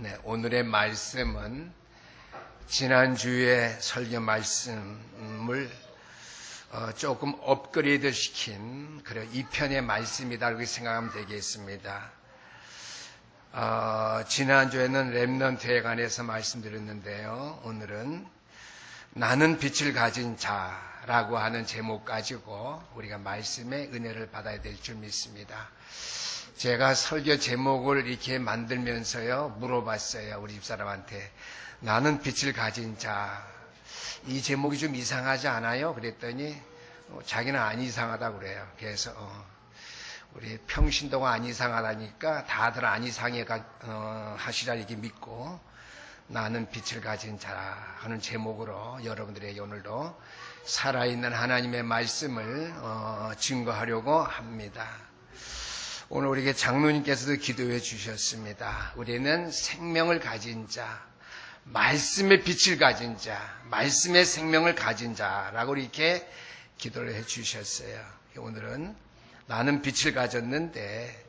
네, 오늘의 말씀은 지난주에 설교 말씀을 조금 업그레이드 시킨 그런 2편의 말씀이다 이렇게 생각하면 되겠습니다. 지난주에는 렘넌트에 관해서 말씀드렸는데요. 오늘은 나는 빛을 가진 자라고 하는 제목 가지고 우리가 말씀의 은혜를 받아야 될 줄 믿습니다. 제가 설교 제목을 이렇게 만들면서요 물어봤어요. 우리 집사람한테 나는 빛을 가진 자, 이 제목이 좀 이상하지 않아요? 그랬더니 자기는 안 이상하다고 그래요. 그래서 우리 평신도가 안 이상하다니까 다들 안 이상해 하시라 이렇게 믿고 나는 빛을 가진 자 하는 제목으로 여러분들에게 오늘도 살아있는 하나님의 말씀을 증거하려고 합니다. 오늘 우리에게 장로님께서도 기도해 주셨습니다. 우리는 생명을 가진 자, 말씀의 빛을 가진 자, 말씀의 생명을 가진 자라고 이렇게 기도를 해 주셨어요. 오늘은 나는 빛을 가졌는데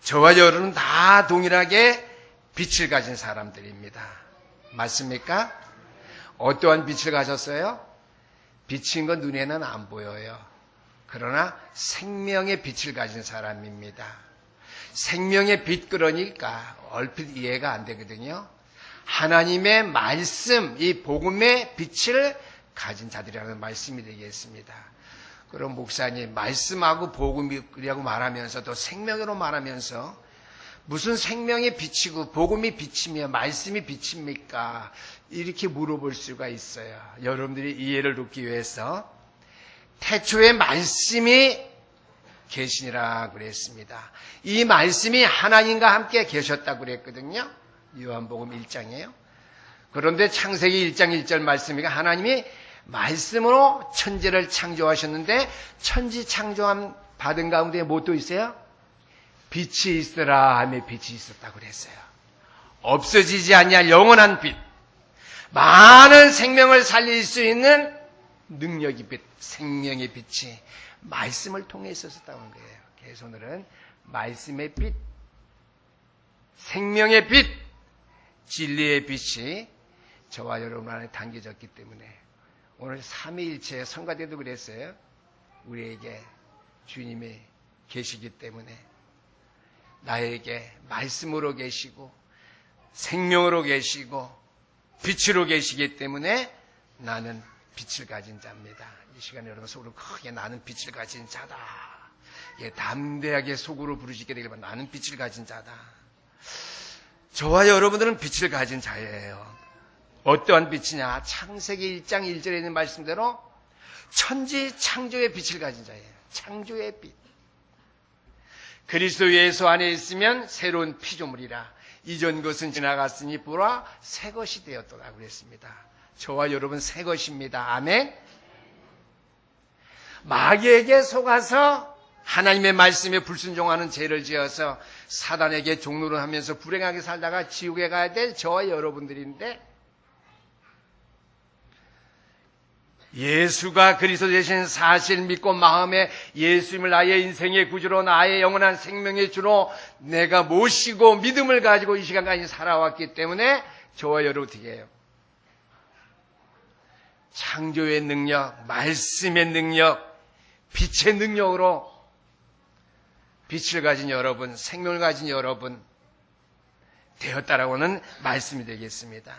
저와 여러분은 다 동일하게 빛을 가진 사람들입니다. 맞습니까? 어떠한 빛을 가졌어요? 빛인 건 눈에는 안 보여요. 그러나 생명의 빛을 가진 사람입니다. 생명의 빛 그러니까 얼핏 이해가 안 되거든요. 하나님의 말씀, 이 복음의 빛을 가진 자들이라는 말씀이 되겠습니다. 그럼 목사님, 말씀하고 복음이라고 말하면서 또 생명으로 말하면서 무슨 생명의 빛이고 복음이 빛이며 말씀이 빛입니까? 이렇게 물어볼 수가 있어요. 여러분들이 이해를 돕기 위해서 태초에 말씀이 계시니라 그랬습니다. 이 말씀이 하나님과 함께 계셨다고 그랬거든요. 요한복음 1장이에요. 그런데 창세기 1장 1절 말씀이니까 하나님이 말씀으로 천지를 창조하셨는데 천지 창조함 받은 가운데 뭐 또 있어요? 빛이 있으라 하며 빛이 있었다고 그랬어요. 없어지지 아니할 영원한 빛, 많은 생명을 살릴 수 있는 능력의 빛, 생명의 빛이 말씀을 통해 있었다는 거예요. 그래서 오늘은 말씀의 빛, 생명의 빛, 진리의 빛이 저와 여러분 안에 담겨졌기 때문에 오늘 삼위일체 성가 때도 그랬어요. 우리에게 주님이 계시기 때문에 나에게 말씀으로 계시고 생명으로 계시고 빛으로 계시기 때문에 나는 빛을 가진 자입니다. 이 시간에 여러분 속으로 크게 나는 빛을 가진 자다. 예, 담대하게 속으로 부르시게 되길 바랍니다. 나는 빛을 가진 자다. 저와 여러분들은 빛을 가진 자예요. 어떠한 빛이냐? 창세기 1장 1절에 있는 말씀대로 천지 창조의 빛을 가진 자예요. 창조의 빛. 그리스도 예수 안에 있으면 새로운 피조물이라. 이전 것은 지나갔으니 보라 새 것이 되었도다 그랬습니다. 저와 여러분 새 것입니다. 아멘. 마귀에게 속아서 하나님의 말씀에 불순종하는 죄를 지어서 사단에게 종노릇 하면서 불행하게 살다가 지옥에 가야 될 저와 여러분들인데 예수가 그리스도 되신 사실 믿고 마음에 예수님을 나의 인생의 구주로 나의 영원한 생명의 주로 내가 모시고 믿음을 가지고 이 시간까지 살아왔기 때문에 저와 여러분 어떻게 해요? 창조의 능력, 말씀의 능력, 빛의 능력으로 빛을 가진 여러분, 생명을 가진 여러분 되었다라고 하는 말씀이 되겠습니다.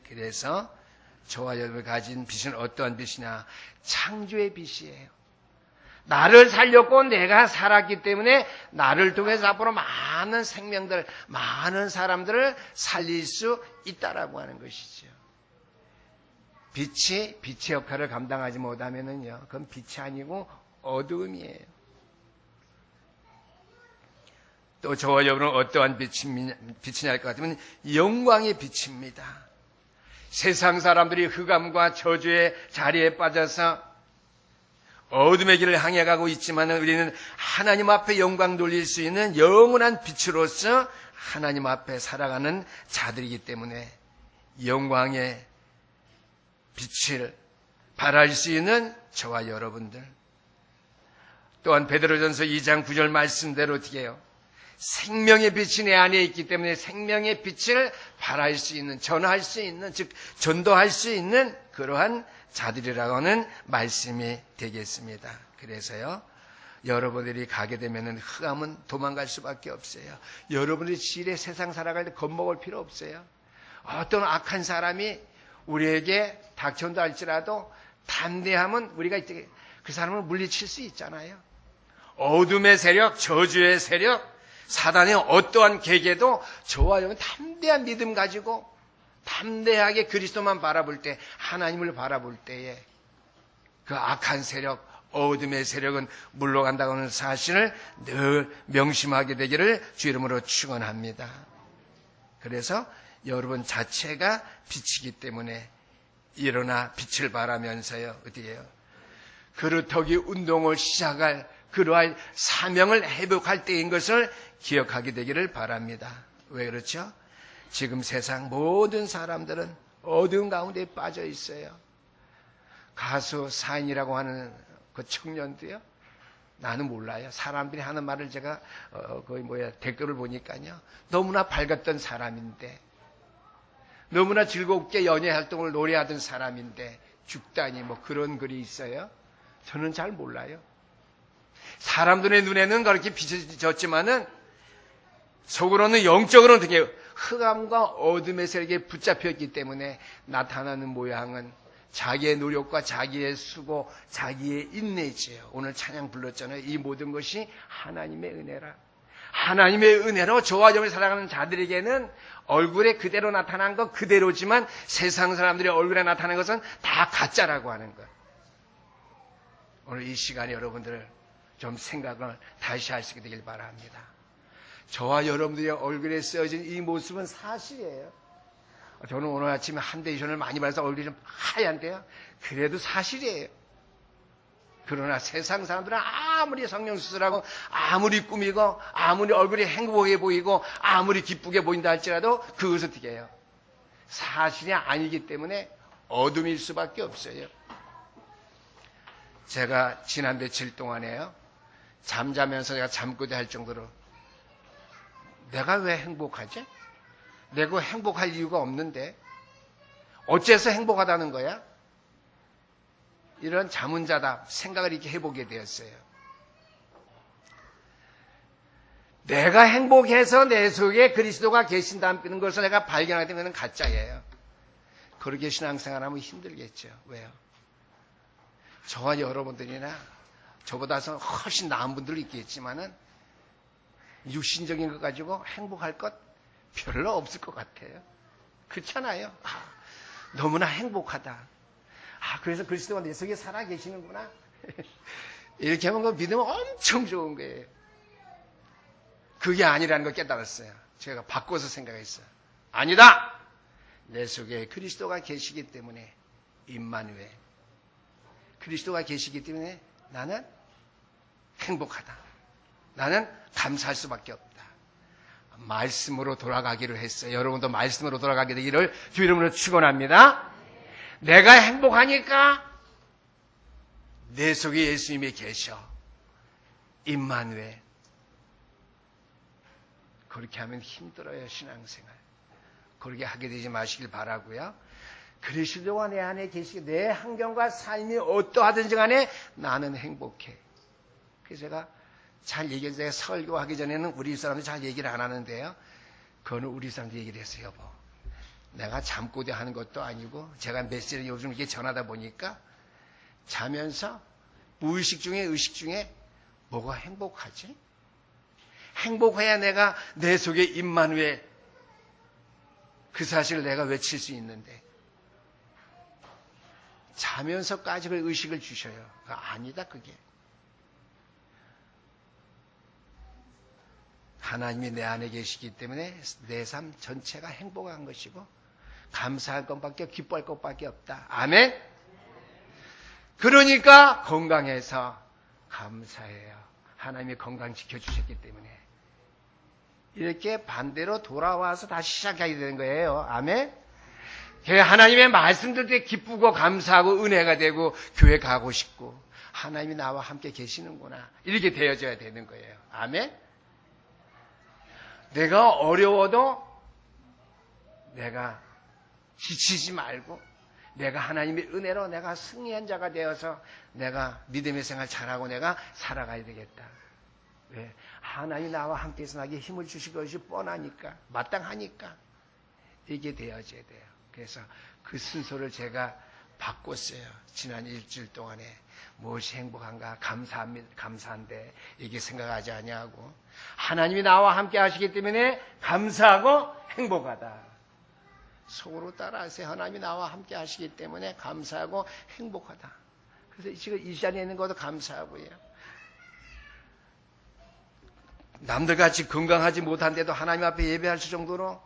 그래서 저와 여러분이 가진 빛은 어떠한 빛이냐? 창조의 빛이에요. 나를 살렸고 내가 살았기 때문에 나를 통해서 앞으로 많은 생명들, 많은 사람들을 살릴 수 있다라고 하는 것이죠. 빛이 빛의 역할을 감당하지 못하면은요, 그건 빛이 아니고 어두움이에요. 또 저와 여러분은 어떠한 빛이냐 할 것 같으면 영광의 빛입니다. 세상 사람들이 흑암과 저주의 자리에 빠져서 어둠의 길을 향해 가고 있지만 우리는 하나님 앞에 영광 돌릴 수 있는 영원한 빛으로서 하나님 앞에 살아가는 자들이기 때문에 영광의 빛을 발할 수 있는 저와 여러분들. 또한 베드로전서 2장 9절 말씀대로 어떻게 해요? 생명의 빛이 내 안에 있기 때문에 생명의 빛을 발할 수 있는, 전할 수 있는, 즉 전도할 수 있는 그러한 자들이라고 하는 말씀이 되겠습니다. 그래서요, 여러분들이 가게 되면 흑암은 도망갈 수밖에 없어요. 여러분들이 지레 세상 살아갈 때 겁먹을 필요 없어요. 어떤 악한 사람이 우리에게 닥쳐온다 할지라도 담대하면 우리가 그 사람을 물리칠 수 있잖아요. 어둠의 세력, 저주의 세력, 사단의 어떠한 계계도 저와 여러분 담대한 믿음 가지고 담대하게 그리스도만 바라볼 때, 하나님을 바라볼 때에 그 악한 세력, 어둠의 세력은 물러간다고 하는 사실을 늘 명심하게 되기를 주 이름으로 축원합니다. 그래서 여러분 자체가 빛이기 때문에 일어나 빛을 발하면서요, 어떻게 해요? 그루터기 운동을 시작할 그러한 사명을 회복할 때인 것을 기억하게 되기를 바랍니다. 왜 그렇죠? 지금 세상 모든 사람들은 어두운 가운데 빠져 있어요. 가수 사인이라고 하는 그 청년도요, 나는 몰라요. 사람들이 하는 말을 제가 댓글을 보니까요, 너무나 밝았던 사람인데, 너무나 즐겁게 연예 활동을 노래하던 사람인데 죽다니 뭐 그런 글이 있어요. 저는 잘 몰라요. 사람들의 눈에는 그렇게 비춰졌지만은 속으로는 영적으로는 되게 흑암과 어둠의 세력에 붙잡혔기 때문에 나타나는 모양은 자기의 노력과 자기의 수고, 자기의 인내지요. 오늘 찬양 불렀잖아요. 이 모든 것이 하나님의 은혜라. 하나님의 은혜로 저와 여러분이 살아가는 자들에게는 얼굴에 그대로 나타난 것 그대로지만 세상 사람들의 얼굴에 나타난 것은 다 가짜라고 하는 것. 오늘 이 시간에 여러분들 좀 생각을 다시 할 수 있게 되길 바랍니다. 저와 여러분들의 얼굴에 쓰여진 이 모습은 사실이에요. 저는 오늘 아침에 한데이션을 많이 받아서 얼굴이 좀 하얀데요. 그래도 사실이에요. 그러나 세상 사람들은 아무리 성령수술하고 아무리 꾸미고 아무리 얼굴이 행복해 보이고 아무리 기쁘게 보인다 할지라도 그것은 어떻게 해요? 사실이 아니기 때문에 어둠일 수밖에 없어요. 제가 지난 며칠 동안에요, 잠자면서 제가 잠꼬대 할 정도로 내가 왜 행복하지? 내가 행복할 이유가 없는데 어째서 행복하다는 거야? 이런 자문자답 생각을 이렇게 해보게 되었어요. 내가 행복해서 내 속에 그리스도가 계신다는 것을 내가 발견하게 되면 가짜예요. 그렇게 신앙생활하면 힘들겠죠. 왜요? 저와 여러분들이나 저보다 훨씬 나은 분들도 있겠지만은 육신적인 것 가지고 행복할 것 별로 없을 것 같아요. 그렇잖아요. 너무나 행복하다. 그래서 그리스도가 내 속에 살아 계시는구나. 이렇게 하면 그 믿으면 엄청 좋은 거예요. 그게 아니라는 걸 깨달았어요. 제가 바꿔서 생각했어요. 아니다! 내 속에 그리스도가 계시기 때문에 임마누엘, 그리스도가 계시기 때문에 나는 행복하다. 나는 감사할 수밖에 없다. 말씀으로 돌아가기로 했어요. 여러분도 말씀으로 돌아가게 되기를 주 이름으로 축원합니다. 내가 행복하니까 내 속에 예수님이 계셔. 임마누엘. 그렇게 하면 힘들어요, 신앙생활. 그렇게 하게 되지 마시길 바라고요. 그리스도가 내 안에 계시고 내 환경과 삶이 어떠하든지 간에 나는 행복해. 그래서 제가 잘 얘기해서 설교하기 전에는 우리 사람들이 잘 얘기를 안 하는데요. 그거는 우리 사람들이 얘기를 했어요. 여보, 내가 잠꼬대 하는 것도 아니고 제가 메시지를 요즘 이렇게 전하다 보니까 자면서 무의식 중에 의식 중에 뭐가 행복하지? 행복해야 내가 내 속에 임마누엘 그 사실을 내가 외칠 수 있는데 자면서까지 그 의식을 주셔요. 아니다 그게. 하나님이 내 안에 계시기 때문에 내 삶 전체가 행복한 것이고 감사할 것밖에 기뻐할 것밖에 없다. 아멘. 그러니까 건강해서 감사해요. 하나님이 건강 지켜주셨기 때문에 이렇게 반대로 돌아와서 다시 시작하게 되는 거예요. 아멘. 하나님의 말씀 들을 때 기쁘고 감사하고 은혜가 되고 교회 가고 싶고 하나님이 나와 함께 계시는구나 이렇게 되어져야 되는 거예요. 아멘. 내가 어려워도 내가 지치지 말고 내가 하나님의 은혜로 내가 승리한 자가 되어서 내가 믿음의 생활 잘하고 내가 살아가야 되겠다. 왜? 하나님이 나와 함께해서 나에게 힘을 주실 것이 뻔하니까, 마땅하니까 이게 되어져야 돼요. 그래서 그 순서를 제가 바꿨어요. 지난 일주일 동안에 무엇이 행복한가, 감사한데 이게 생각하지 아니하고 하나님이 나와 함께 하시기 때문에 감사하고 행복하다. 속으로 따라하세요. 하나님이 나와 함께 하시기 때문에 감사하고 행복하다. 그래서 지금 이 자리에 있는 것도 감사하고요. 남들같이 건강하지 못한데도 하나님 앞에 예배할 정도로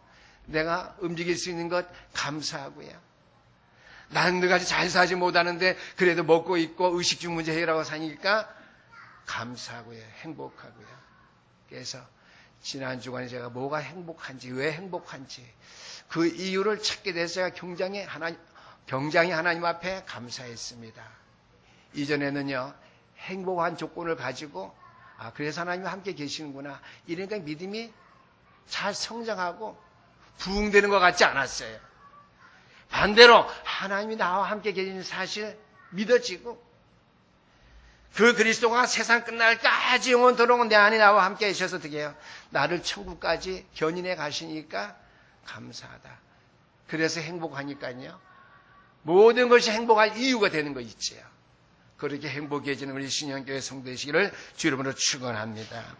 내가 움직일 수 있는 것 감사하고요. 남들같이 잘 사지 못하는데 그래도 먹고 있고 의식주 문제 해결하고 사니까 감사하고요. 행복하고요. 그래서 지난 주간에 제가 뭐가 행복한지, 왜 행복한지 그 이유를 찾게 돼서 제가 굉장히 하나님 앞에 감사했습니다. 이전에는요, 행복한 조건을 가지고 그래서 하나님이 함께 계시는구나, 이러니까 믿음이 잘 성장하고 부흥되는 것 같지 않았어요. 반대로 하나님이 나와 함께 계시는 사실 믿어지고 그 그리스도가 세상 끝날까지 영원토록 내 안에 나와 함께 계셔서 어떻게 해요? 나를 천국까지 견인해 가시니까 감사하다. 그래서 행복하니까요. 모든 것이 행복할 이유가 되는 거 있지요. 그렇게 행복해지는 우리 신영교회 성도 되시기를 주 이름으로 축원합니다.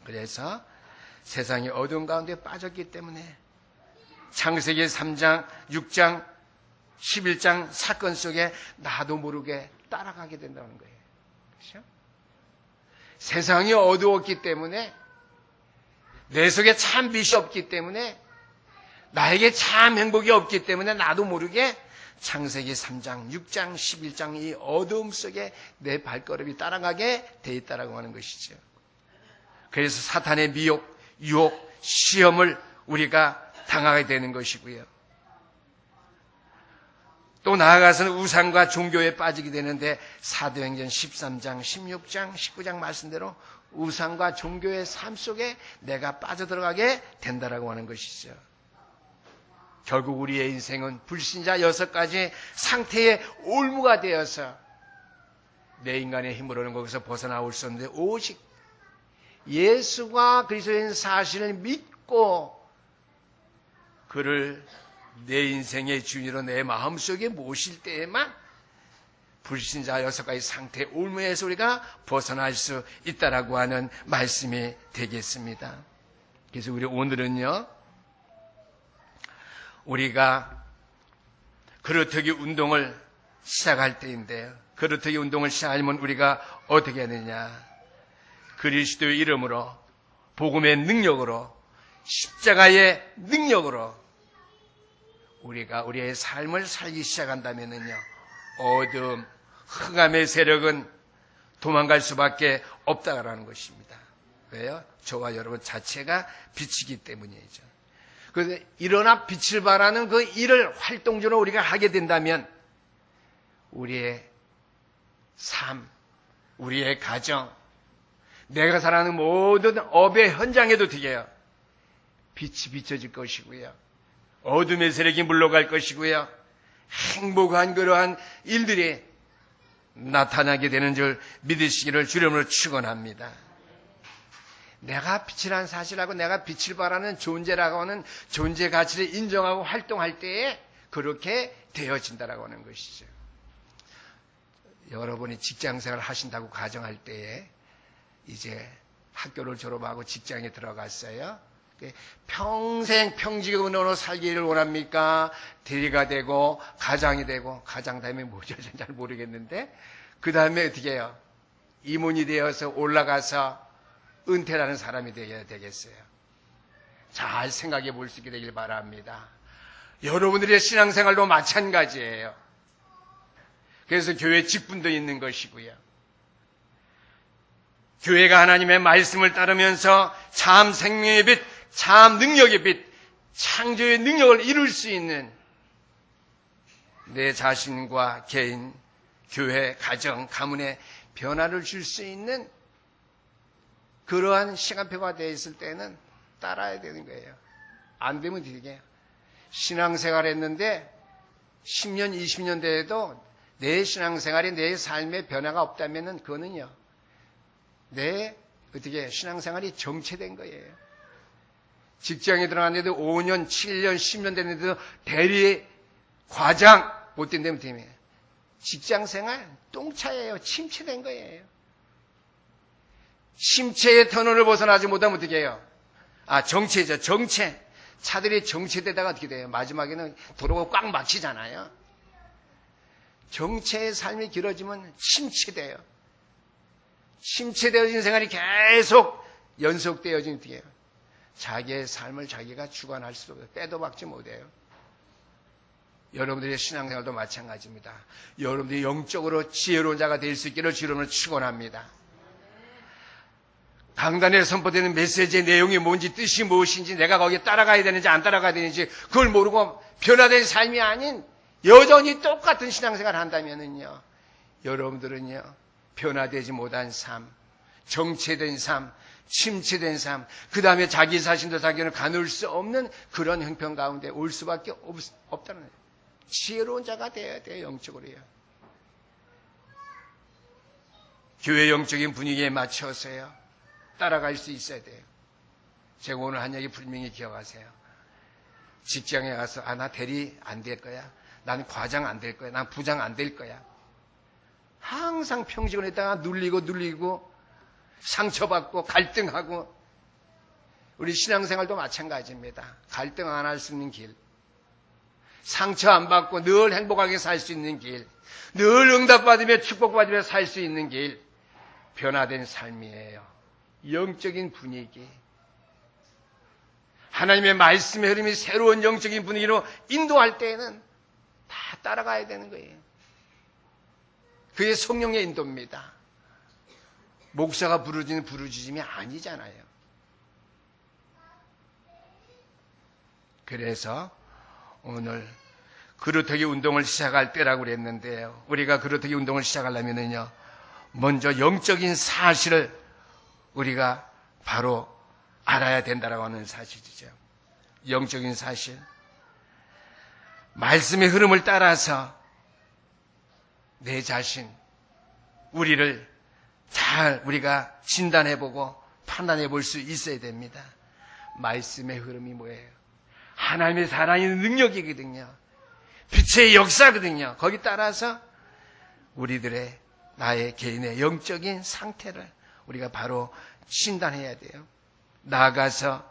그래서 세상이 어두운 가운데 빠졌기 때문에 창세기 3장, 6장, 11장 사건 속에 나도 모르게 따라가게 된다는 거예요. 그렇죠? 세상이 어두웠기 때문에 내 속에 참 빛이 없기 때문에 나에게 참 행복이 없기 때문에 나도 모르게 창세기 3장, 6장, 11장 이 어두움 속에 내 발걸음이 따라가게 돼 있다라고 하는 것이죠. 그래서 사탄의 미혹, 유혹, 시험을 우리가 당하게 되는 것이고요. 또 나아가서는 우상과 종교에 빠지게 되는데 사도행전 13장, 16장, 19장 말씀대로 우상과 종교의 삶 속에 내가 빠져들어가게 된다라고 하는 것이죠. 결국 우리의 인생은 불신자 6가지 상태의 올무가 되어서 내 인간의 힘으로는 거기서 벗어나올 수 없는데 오직 예수가 그리스도인 사실을 믿고 그를 내 인생의 주인으로 내 마음속에 모실 때에만 불신자 6가지 상태의 올무에서 우리가 벗어날 수 있다라고 하는 말씀이 되겠습니다. 그래서 우리 오늘은요, 우리가 그루터기 운동을 시작할 때인데요. 그루터기 운동을 시작하려면 우리가 어떻게 해야 되냐? 그리스도의 이름으로, 복음의 능력으로, 십자가의 능력으로 우리가 우리의 삶을 살기 시작한다면요, 어둠, 흑암의 세력은 도망갈 수밖에 없다라는 것입니다. 왜요? 저와 여러분 자체가 빛이기 때문이죠. 그래서 일어나 빛을 발하는 그 일을 활동적으로 우리가 하게 된다면 우리의 삶, 우리의 가정, 내가 살아가는 모든 업의 현장에도 되게요, 빛이 비춰질 것이고요. 어둠의 세력이 물러갈 것이고요. 행복한 그러한 일들이 나타나게 되는 줄 믿으시기를 주름으로 축원합니다. 내가 빛이라는 사실하고 내가 빛을 발하는 존재라고 하는 존재 가치를 인정하고 활동할 때에 그렇게 되어진다라고 하는 것이죠. 여러분이 직장생활을 하신다고 가정할 때에 이제 학교를 졸업하고 직장에 들어갔어요. 평생 평직원으로 살기를 원합니까? 대리가 되고 가장이 되고, 가장 다음에 뭐죠? 잘 모르겠는데, 그 다음에 어떻게 해요? 임원이 되어서 올라가서 은퇴라는 사람이 되어야 되겠어요. 잘 생각해 볼 수 있게 되길 바랍니다. 여러분들의 신앙생활도 마찬가지예요. 그래서 교회 직분도 있는 것이고요. 교회가 하나님의 말씀을 따르면서 참 생명의 빛, 참 능력의 빛, 창조의 능력을 이룰 수 있는 내 자신과 개인, 교회, 가정, 가문에 변화를 줄 수 있는 그러한 시간표가 되어 있을 때는 따라야 되는 거예요. 안 되면 되게 신앙생활 했는데 10년, 20년 돼도 내 신앙생활이 내 삶에 변화가 없다면은 그거는요, 내 어떻게 신앙생활이 정체된 거예요. 직장에 들어갔는데도 5년, 7년, 10년 됐는데도 대리, 과장 못 된다면 때문에 직장생활 똥차예요. 침체된 거예요. 침체의 터널을 벗어나지 못하면 어떻게 해요? 정체죠. 정체. 차들이 정체되다가 어떻게 돼요? 마지막에는 도로가 꽉 막히잖아요. 정체의 삶이 길어지면 침체돼요. 침체되어진 생활이 계속 연속되어지면 어떻게 해요? 자기의 삶을 자기가 주관할 수 없어요. 빼도 박지 못해요. 여러분들의 신앙생활도 마찬가지입니다. 여러분들이 영적으로 지혜로운 자가 될 수 있기를 주님을 축원합니다. 강단에 선포되는 메시지의 내용이 뭔지, 뜻이 무엇인지, 내가 거기에 따라가야 되는지 안 따라가야 되는지 그걸 모르고 변화된 삶이 아닌 여전히 똑같은 신앙생활을 한다면은요, 여러분들은요, 변화되지 못한 삶, 정체된 삶, 침체된 삶, 그 다음에 자기 자신도 자기를 가눌 수 없는 그런 형편 가운데 올 수밖에 없다는 거예요. 지혜로운 자가 되어야 돼요, 영적으로요. 교회 영적인 분위기에 맞춰서요, 따라갈 수 있어야 돼요. 제가 오늘 한 얘기 분명히 기억하세요. 직장에 가서 나 대리 안 될 거야. 난 과장 안 될 거야. 난 부장 안 될 거야. 항상 평직을 했다가 눌리고 상처받고 갈등하고, 우리 신앙생활도 마찬가지입니다. 갈등 안 할 수 있는 길, 상처 안 받고 늘 행복하게 살 수 있는 길, 늘 응답받으며 축복받으며 살 수 있는 길, 변화된 삶이에요. 영적인 분위기, 하나님의 말씀의 흐름이 새로운 영적인 분위기로 인도할 때에는 다 따라가야 되는 거예요. 그게 성령의 인도입니다. 목사가 부르짖는 부르짖음이 아니잖아요. 그래서 오늘 그루터기 운동을 시작할 때라고 그랬는데요, 우리가 그루터기 운동을 시작하려면요, 먼저 영적인 사실을 우리가 바로 알아야 된다라고 하는 사실이죠. 영적인 사실, 말씀의 흐름을 따라서 내 자신, 우리를 잘 우리가 진단해보고 판단해볼 수 있어야 됩니다. 말씀의 흐름이 뭐예요? 하나님의 살아있는 능력이거든요. 빛의 역사거든요. 거기 따라서 우리들의, 나의 개인의 영적인 상태를 우리가 바로 진단해야 돼요. 나아가서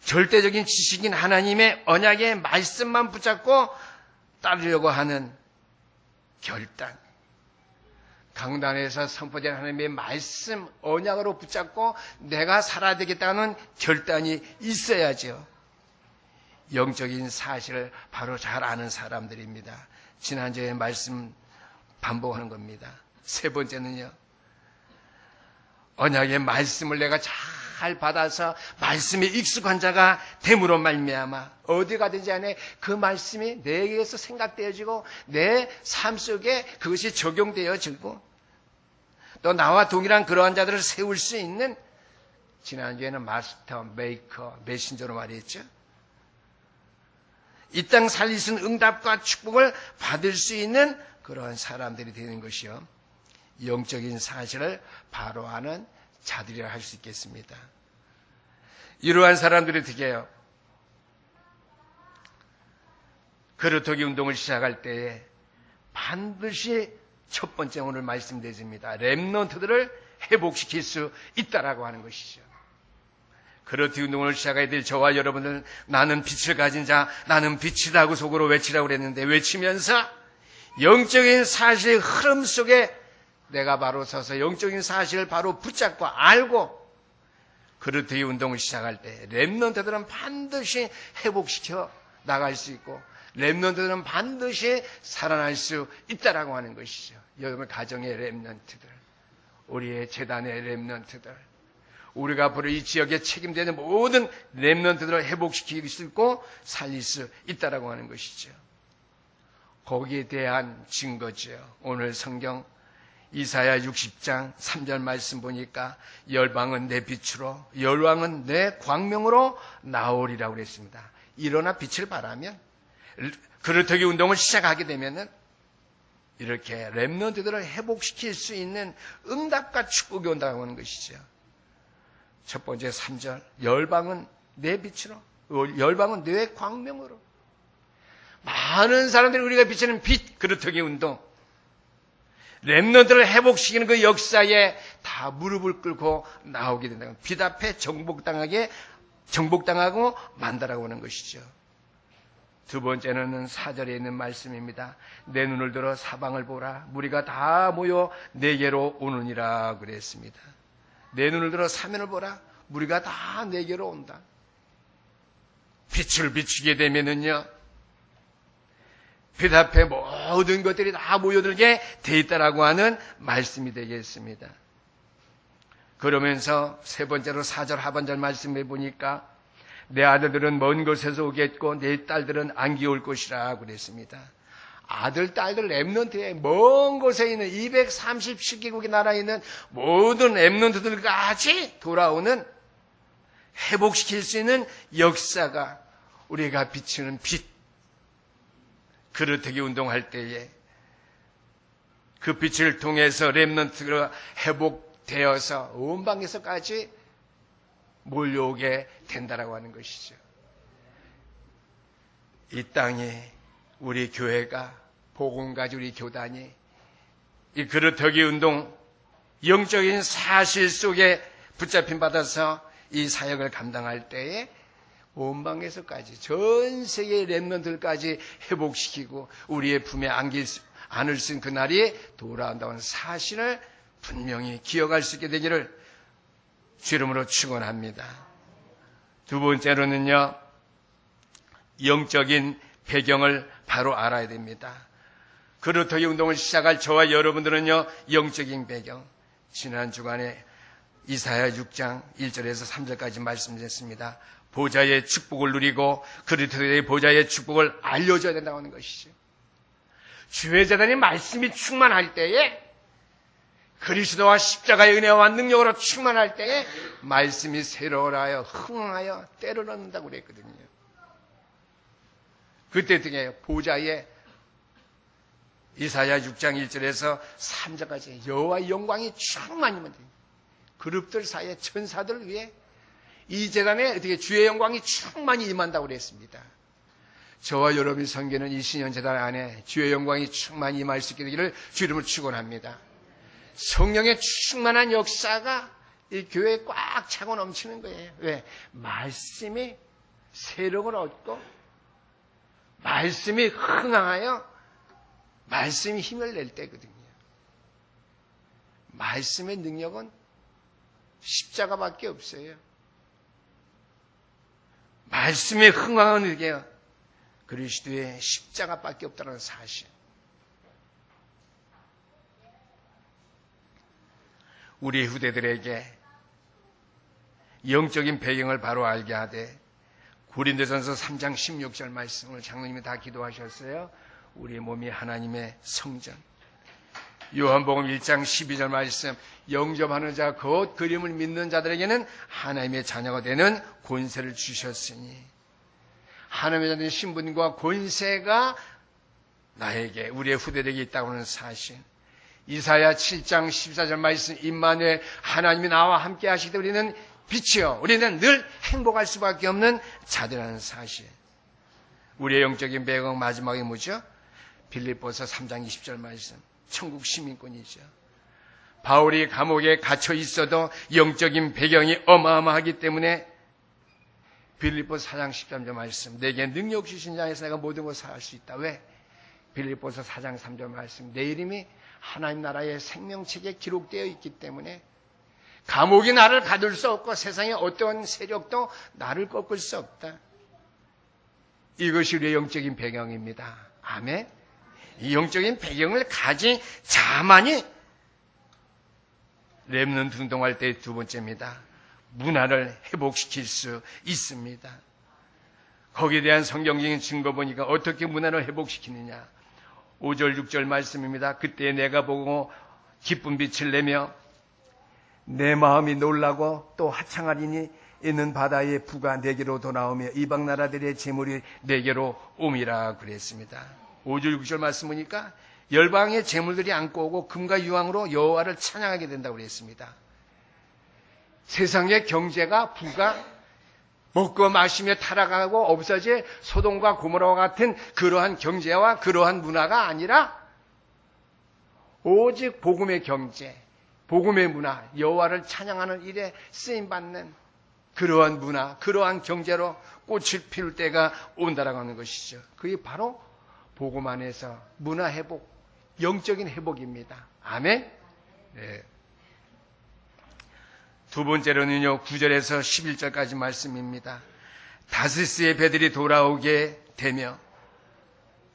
절대적인 지식인 하나님의 언약의 말씀만 붙잡고 따르려고 하는 결단, 강단에서 선포된 하나님의 말씀, 언약으로 붙잡고 내가 살아야 되겠다는 결단이 있어야죠. 영적인 사실을 바로 잘 아는 사람들입니다. 지난주에 말씀 반복하는 겁니다. 세 번째는요, 언약의 말씀을 내가 잘 받아서 말씀에 익숙한 자가 됨으로 말미암아 어디 가든지 안에 그 말씀이 내게서 생각되어지고 내 삶 속에 그것이 적용되어지고 또 나와 동일한 그러한 자들을 세울 수 있는, 지난주에는 마스터, 메이커, 메신저로 말했죠. 이 땅 살릴 수 있는 응답과 축복을 받을 수 있는 그러한 사람들이 되는 것이요, 영적인 사실을 바로 아는 자들이라 할 수 있겠습니다. 이러한 사람들이 어떻게 해요? 그루터기 운동을 시작할 때에 반드시 첫 번째 오늘 말씀드립니다. 렘넌트들을 회복시킬 수 있다라고 하는 것이죠. 그루터기 운동을 시작해야 될 저와 여러분들, 나는 빛을 가진 자, 나는 빛이라고 속으로 외치라고 그랬는데, 외치면서 영적인 사실의 흐름 속에 내가 바로 서서 영적인 사실을 바로 붙잡고 알고 그루터기 운동을 시작할 때 렘넌트들은 반드시 회복시켜 나갈 수 있고 렘넌트들은 반드시 살아날 수 있다라고 하는 것이죠. 여러분 가정의 렘넌트들, 우리의 재단의 렘넌트들, 우리가 앞으로 이 지역에 책임되는 모든 렘넌트들을 회복시킬 수 있고 살릴 수 있다라고 하는 것이죠. 거기에 대한 증거죠. 오늘 성경 이사야 60장 3절 말씀 보니까 열방은 내 빛으로 열왕은 내 광명으로 나오리라고 그랬습니다. 일어나 빛을 발하면 그루터기 운동을 시작하게 되면은 이렇게 렘넌트들을 회복시킬 수 있는 응답과 축복이 온다고 하는 것이죠. 첫 번째 3절 열방은 내 빛으로 열방은 내 광명으로. 많은 사람들이 우리가 비치는 빛 그루터기 운동 렘넌트를 회복시키는 그 역사에 다 무릎을 꿇고 나오게 된다고. 빛 앞에 정복당하고 만다라고 하는 것이죠. 두 번째는 4절에 있는 말씀입니다. 내 눈을 들어 사방을 보라. 무리가 다 모여 내게로 오느니라 그랬습니다. 내 눈을 들어 사면을 보라. 무리가 다 내게로 온다. 빛을 비추게 되면은요, 빛 앞에 모든 것들이 다 모여들게 돼 있다라고 하는 말씀이 되겠습니다. 그러면서 세 번째로 4절 하반절 말씀해 보니까 내 아들들은 먼 곳에서 오겠고 내 딸들은 안기 올 것이라 그랬습니다. 아들, 딸들 렘넌트에 먼 곳에 있는 230개국의 나라에 있는 모든 렘넌트들까지 돌아오는 회복시킬 수 있는 역사가 우리가 비추는 빛 그루터기 운동할 때에 그 빛을 통해서 렘넌트가 회복되어서 온 방에서까지 몰려오게 된다라고 하는 것이죠. 이 땅에 우리 교회가 복음가지 우리 교단이 이 그루터기 운동 영적인 사실 속에 붙잡힘 받아서 이 사역을 감당할 때에 온 방에서까지 전 세계의 렘넌트들까지 회복시키고 우리의 품에 안을 쓴 그날이 돌아온다는 사실을 분명히 기억할 수 있게 되기를 주 이름으로 축원합니다. 두 번째로는요, 영적인 배경을 바로 알아야 됩니다. 그루터기 운동을 시작할 저와 여러분들은요, 영적인 배경. 지난 주간에 이사야 6장 1절에서 3절까지 말씀드렸습니다. 보좌의 축복을 누리고 그리스도의 보좌의 축복을 알려줘야 된다고 하는 것이죠. 주의 재단이 말씀이 충만할 때에 그리스도와 십자가의 은혜와 능력으로 충만할 때에 말씀이 새로워하여 흥하여 때를 얻는다고 그랬거든요. 그때 어떻게 보좌에 이사야 6장 1절에서 3절까지 여호와의 영광이 충만히 임한다. 그룹들 사이에 천사들 위에 이 재단에 어떻게 주의 영광이 충만히 임한다고 그랬습니다. 저와 여러분이 섬기는 이 신년 재단 안에 주의 영광이 충만히 임할 수 있게 되기를 주 이름으로 축원합니다. 성령의 충만한 역사가 이 교회에 꽉 차고 넘치는 거예요. 왜? 말씀이 세력을 얻고 말씀이 흥황하여 말씀이 힘을 낼 때거든요. 말씀의 능력은 십자가밖에 없어요. 말씀의 흥황은 이게요, 그리스도의 십자가밖에 없다는 사실. 우리 후대들에게 영적인 배경을 바로 알게 하되 고린도전서 3장 16절 말씀을 장로님이 다 기도하셨어요. 우리 몸이 하나님의 성전. 요한복음 1장 12절 말씀, 영접하는 자 곧 그림을 믿는 자들에게는 하나님의 자녀가 되는 권세를 주셨으니, 하나님의 자녀의 신분과 권세가 나에게, 우리의 후대에게 있다고 하는 사실. 이사야 7장 14절 말씀, 임마누엘 하나님이 나와 함께 하시기 때문에 우리는 빛이요, 우리는 늘 행복할 수밖에 없는 자들이라는 사실. 우리의 영적인 배경 마지막에 뭐죠? 빌립보서 3장 20절 말씀, 천국 시민권이죠. 바울이 감옥에 갇혀 있어도 영적인 배경이 어마어마하기 때문에 빌립보서 4장 13절 말씀, 내게 능력 주신 자에서 내가 모든 것을 할 수 있다. 왜? 빌립보서 4장 3절 말씀, 내 이름이 하나님 나라의 생명책에 기록되어 있기 때문에 감옥이 나를 가둘 수 없고 세상의 어떤 세력도 나를 꺾을 수 없다. 이것이 우리의 영적인 배경입니다. 아멘. 이 영적인 배경을 가진 자만이 렘넌트 운동할 때의 두 번째입니다. 문화를 회복시킬 수 있습니다. 거기에 대한 성경적인 증거 보니까 어떻게 문화를 회복시키느냐. 5절 6절 말씀입니다. 그때 내가 보고 기쁜 빛을 내며 내 마음이 놀라고 또 하창하리니 이는 바다의 부가 내게로 돌아오며 이방 나라들의 재물이 내게로 옴이라 그랬습니다. 5절 6절 말씀 보니까 열방의 재물들이 안고 오고 금과 유황으로 여호와를 찬양하게 된다고 그랬습니다. 세상의 경제가 부가 먹고 마시며 타락하고 없어질 소돔과 고모라와 같은 그러한 경제와 그러한 문화가 아니라 오직 복음의 경제, 복음의 문화, 여호와를 찬양하는 일에 쓰임받는 그러한 문화, 그러한 경제로 꽃을 피울 때가 온다라고 하는 것이죠. 그게 바로 복음 안에서 문화 회복, 영적인 회복입니다. 아멘? 네. 두 번째로는요, 9절에서 11절까지 말씀입니다. 다시스의 배들이 돌아오게 되며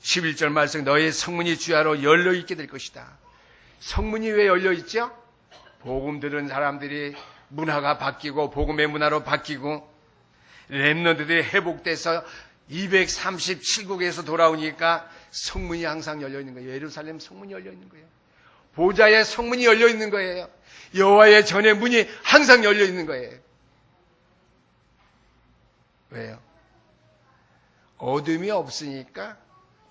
11절 말씀, 너의 성문이 주야로 열려있게 될 것이다. 성문이 왜 열려있죠? 복음 들은 사람들이 문화가 바뀌고 복음의 문화로 바뀌고 렘넌트들이 회복돼서 237국에서 돌아오니까 성문이 항상 열려있는 거예요. 예루살렘 성문이 열려있는 거예요. 보좌의 성문이 열려있는 거예요. 여호와의 전의 문이 항상 열려있는 거예요. 왜요? 어둠이 없으니까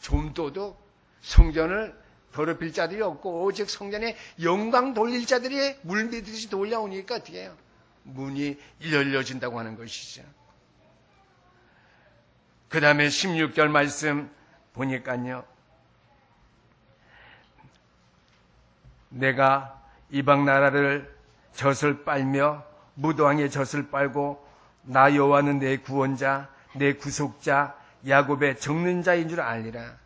좀더도 성전을 더럽힐 자들이 없고 오직 성전에 영광 돌릴 자들이 물밀듯이 돌려오니까 어떻게 해요? 문이 열려진다고 하는 것이죠. 그 다음에 16절 말씀 보니까요. 내가 이방 나라를 젖을 빨며 무도왕의 젖을 빨고 나 여호와는 내 구원자, 내 구속자, 야곱의 적는 자인 줄 알리라.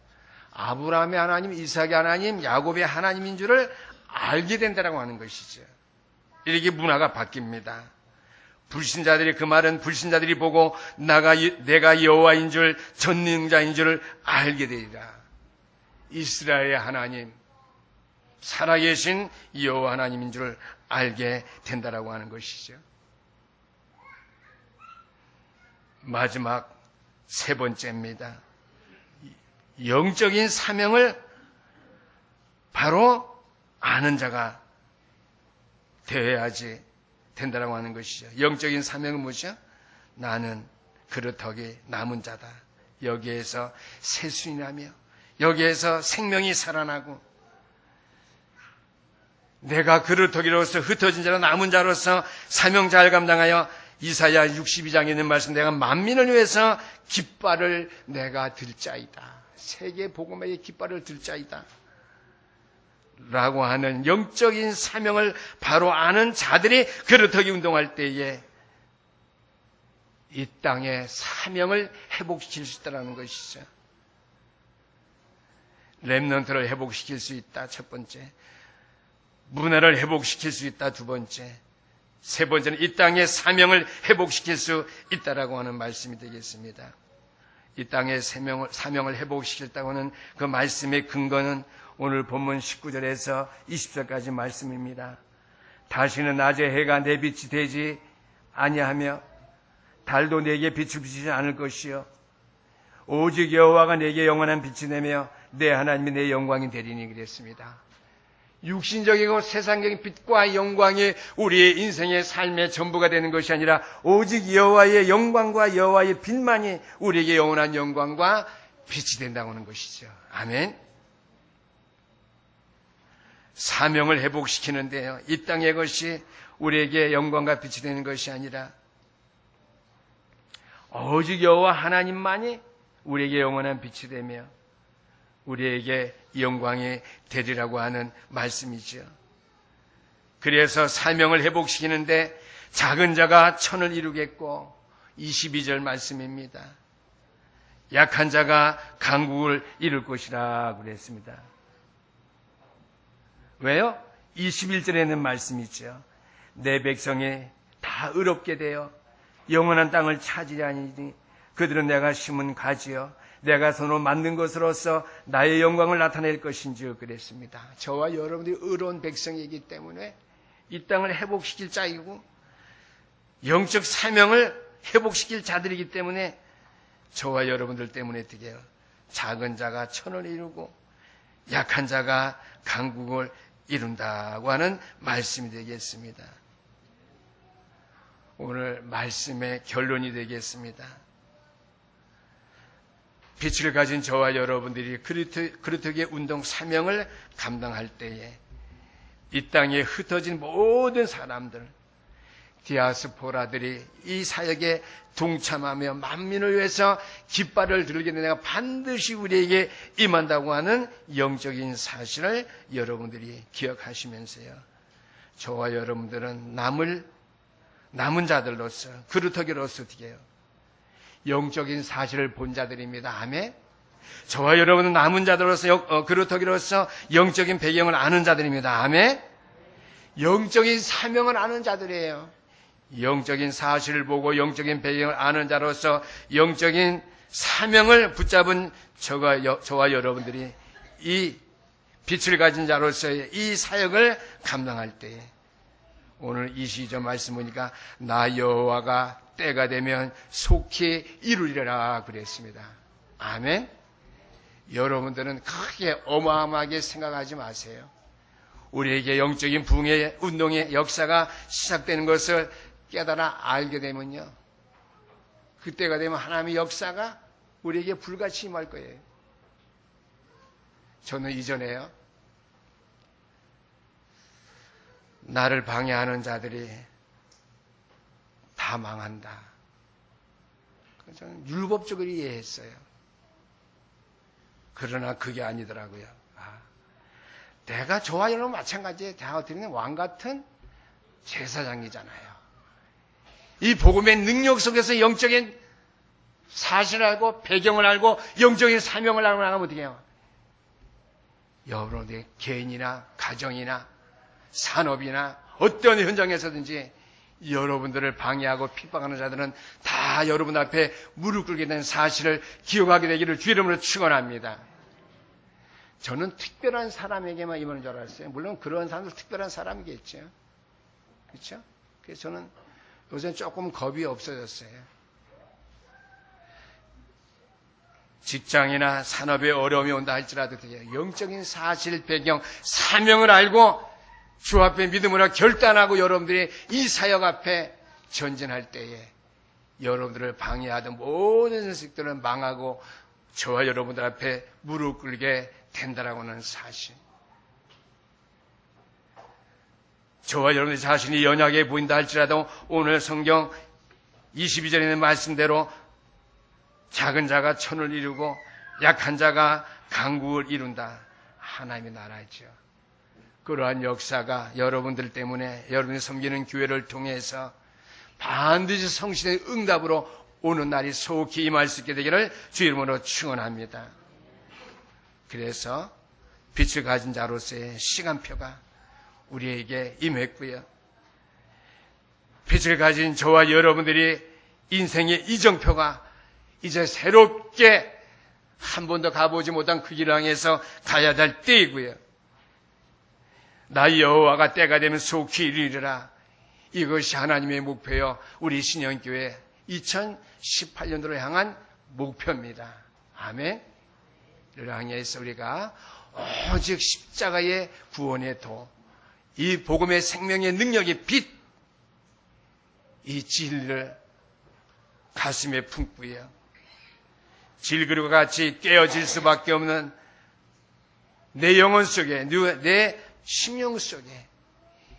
아브라함의 하나님, 이삭의 하나님, 야곱의 하나님인 줄을 알게 된다라고 하는 것이죠. 이렇게 문화가 바뀝니다. 불신자들이 그 말은 불신자들이 보고 내가 여호와인 줄, 전능자인 줄을 알게 되리라. 이스라엘의 하나님, 살아계신 여호와 하나님인 줄 알게 된다라고 하는 것이죠. 마지막 세 번째입니다. 영적인 사명을 바로 아는 자가 되어야지 된다라고 하는 것이죠. 영적인 사명은 무엇이죠? 나는 그릇턱이 남은 자다. 여기에서 세순이 나며 여기에서 생명이 살아나고 내가 그릇턱이로서 흩어진 자로 남은 자로서 사명자를 감당하여 이사야 62장에 있는 말씀, 내가 만민을 위해서 깃발을 내가 들 자이다. 세계 복음의 깃발을 들 자이다. 라고 하는 영적인 사명을 바로 아는 자들이 그릇턱이 운동할 때에 이 땅의 사명을 회복시킬 수 있다는 것이죠. 렘넌트를 회복시킬 수 있다. 첫 번째. 문화를 회복시킬 수 있다. 두 번째. 세 번째는 이 땅의 사명을 회복시킬 수 있다라고 하는 말씀이 되겠습니다. 이 땅의 사명을 회복시켰다고 하는 그 말씀의 근거는 오늘 본문 19절에서 20절까지 말씀입니다. 다시는 낮에 해가 내 빛이 되지 아니하며 달도 내게 빛을 비치지 않을 것이요 오직 여호와가 내게 영원한 빛이 되며 내 하나님이 내 영광이 되리니 그랬습니다. 육신적이고 세상적인 빛과 영광이 우리의 인생의 삶의 전부가 되는 것이 아니라 오직 여호와의 영광과 여호와의 빛만이 우리에게 영원한 영광과 빛이 된다고 하는 것이죠. 아멘. 사명을 회복시키는데요. 이 땅의 것이 우리에게 영광과 빛이 되는 것이 아니라 오직 여호와 하나님만이 우리에게 영원한 빛이 되며 우리에게 영광이 되리라고 하는 말씀이죠. 그래서 사명을 회복시키는데 작은 자가 천을 이루겠고 22절 말씀입니다. 약한 자가 강국을 이룰 것이라 그랬습니다. 왜요? 21절에는 말씀이죠. 내 백성이 다 의롭게 되어 영원한 땅을 차지하니 그들은 내가 심은 가지요 내가 손으로 만든 것으로서 나의 영광을 나타낼 것인지 그랬습니다. 저와 여러분들이 의로운 백성이기 때문에 이 땅을 회복시킬 자이고 영적 사명을 회복시킬 자들이기 때문에 저와 여러분들 때문에 어떻게 해요? 작은 자가 천을 이루고 약한 자가 강국을 이룬다고 하는 말씀이 되겠습니다. 오늘 말씀의 결론이 되겠습니다. 빛을 가진 저와 여러분들이 그리스도의 운동 사명을 감당할 때에 이 땅에 흩어진 모든 사람들, 디아스포라들이 이 사역에 동참하며 만민을 위해서 깃발을 들게 되는 내가 반드시 우리에게 임한다고 하는 영적인 사실을 여러분들이 기억하시면서요, 저와 여러분들은 남은 자들로서 그루터기로서 어떻게 해요? 영적인 사실을 본 자들입니다. 아멘. 저와 여러분은 남은 자들로서 그루터기로서 영적인 배경을 아는 자들입니다. 아멘. 영적인 사명을 아는 자들이에요. 영적인 사실을 보고 영적인 배경을 아는 자로서 영적인 사명을 붙잡은 저와 여러분들이 이 빛을 가진 자로서의 이 사역을 감당할 때에 오늘 이 시절 말씀 보니까 나 여호와가 때가 되면 속히 이루리라 그랬습니다. 아멘. 여러분들은 크게 어마어마하게 생각하지 마세요. 우리에게 영적인 부흥의 운동의 역사가 시작되는 것을 깨달아 알게 되면요, 그때가 되면 하나님의 역사가 우리에게 불같이 임할 거예요. 저는 이전에요, 나를 방해하는 자들이 다 망한다, 저는 율법적으로 이해했어요. 그러나 그게 아니더라고요. 내가 저와 여러분 마찬가지에 다 어떻게 보면 왕 같은 제사장이잖아요. 이 복음의 능력 속에서 영적인 사실을 알고 배경을 알고 영적인 사명을 알고 나가면 어떻게 해요? 여러분의 개인이나 가정이나 산업이나 어떤 현장에서든지 여러분들을 방해하고 핍박하는 자들은 다 여러분 앞에 무릎 꿇게 된 사실을 기억하게 되기를 주 이름으로 축원합니다. 저는 특별한 사람에게만 임하는 줄 알았어요. 물론 그런 사람도 특별한 사람이겠죠. 그렇죠? 그래서 저는 요새 조금 겁이 없어졌어요. 직장이나 산업에 어려움이 온다 할지라도 영적인 사실, 배경, 사명을 알고 주 앞에 믿음으로 결단하고 여러분들이 이 사역 앞에 전진할 때에 여러분들을 방해하던 모든 것들은 망하고 저와 여러분들 앞에 무릎 꿇게 된다라고 하는 사실. 저와 여러분들 자신이 연약해 보인다 할지라도 오늘 성경 22절에 있는 말씀대로 작은 자가 천을 이루고 약한 자가 강국을 이룬다. 하나님의 나라죠. 그러한 역사가 여러분들 때문에 여러분이 섬기는 교회를 통해서 반드시 성신의 응답으로 오는 날이 속히 임할 수 있게 되기를 주 이름으로 축원합니다. 그래서 빛을 가진 자로서의 시간표가 우리에게 임했고요. 빛을 가진 저와 여러분들이 인생의 이정표가 이제 새롭게 한 번도 가보지 못한 그 길 향해서 가야 될 때이고요. 나 여호와가 때가 되면 속히 이르리라. 이것이 하나님의 목표요. 우리 신영교회 2018년도로 향한 목표입니다. 아멘. 이를 향해서 우리가 오직 십자가의 구원의 도, 이 복음의 생명의 능력의 빛, 이 진리를 가슴에 품고요. 질그릇과 같이 깨어질 수밖에 없는 내 영혼 속에, 내 심령 속에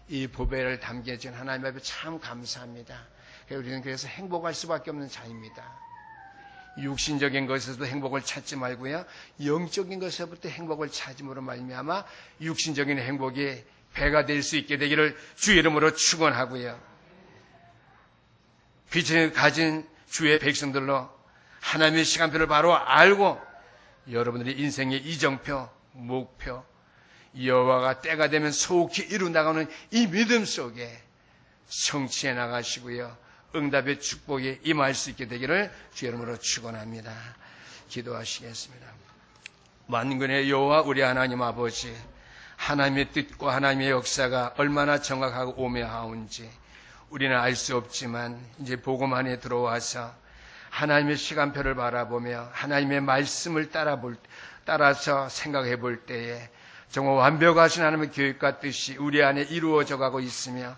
이 보배를 담겨진 하나님 앞에 참 감사합니다. 우리는 그래서 행복할 수밖에 없는 자입니다. 육신적인 것에서도 행복을 찾지 말고요, 영적인 것에서부터 행복을 찾음으로 말미암아 육신적인 행복이 배가 될 수 있게 되기를 주 이름으로 축원하고요. 빛을 가진 주의 백성들로 하나님의 시간표를 바로 알고 여러분들이 인생의 이정표, 목표, 여호와가 때가 되면 속히 이룬다고는 이 믿음 속에 성취해 나가시고요, 응답의 축복에 임할 수 있게 되기를 주 이름으로 축원합니다. 기도하시겠습니다. 만군의 여호와 우리 하나님 아버지, 하나님의 뜻과 하나님의 역사가 얼마나 정확하고 오묘하온지 우리는 알 수 없지만 이제 복음 안에 들어와서 하나님의 시간표를 바라보며 하나님의 말씀을 따라서 생각해 볼 때에 정말 완벽하신 하나님의 계획과 뜻이 우리 안에 이루어져 가고 있으며